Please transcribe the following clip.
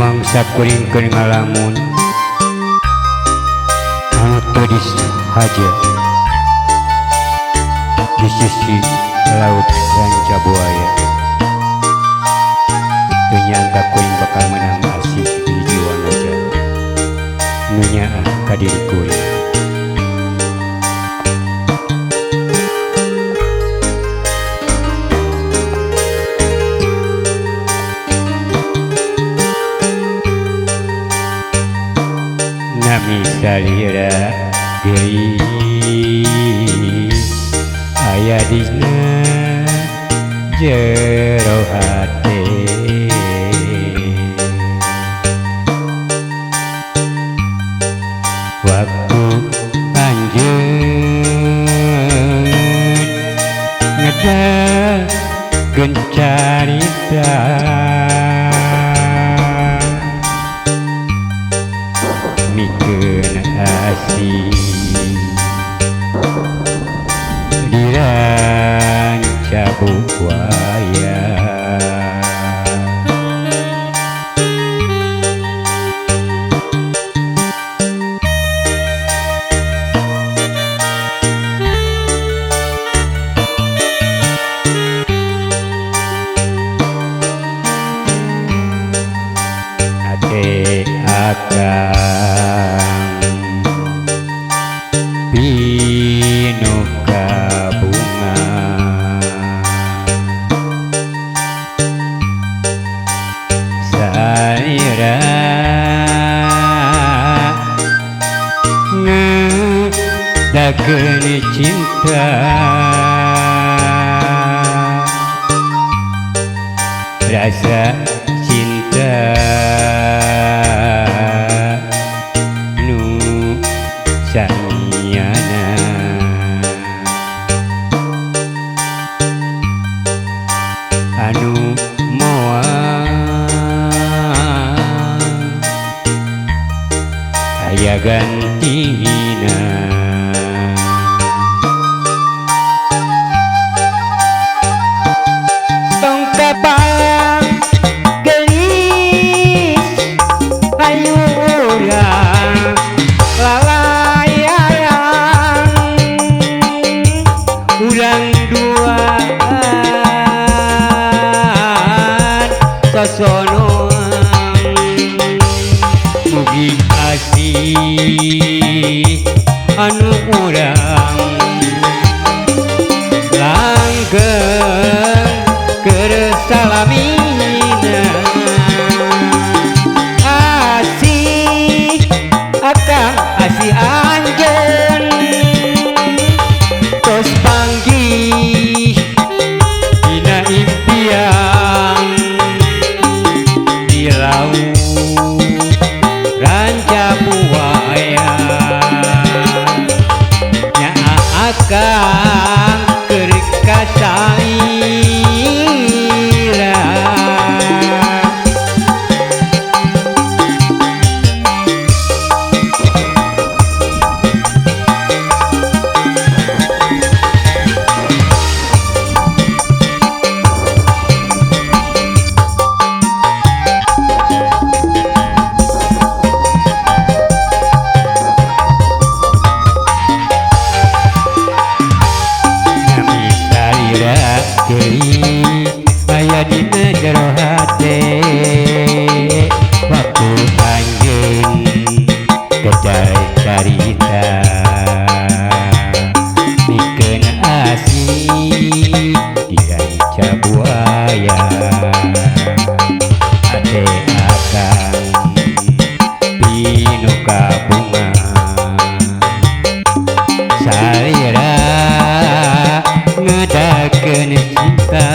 mangsa kuringkeun ngalamun anu teu haja di sisi laut Ranca Buaya. Teu nyangka kuring bakal menang asih di jiwa naja nu nyaah ka diri kuring. Nami salira deui aya dina jero hate waktu anjeun ngedageun carita mikeun asih di Ranca Buaya. Ate akang pinuka bunga salira ngadageun cinta rasa cinta nu sanyana anu moal aya gantina. Tongkapang gelis ayu urang lalayang urang duaan sosonoan mugi asih anu urang langgeng keur salamina asih akang asih anjeun tos panggih dina impian di laut Ranca Buaya nyaah akang keur kasalira. Nami salira deui aya dina jero hate waktu anjeun kejar carita mikeun asih di Ranca Buaya. Ate akang pinuka bunga salira ngadageun cinta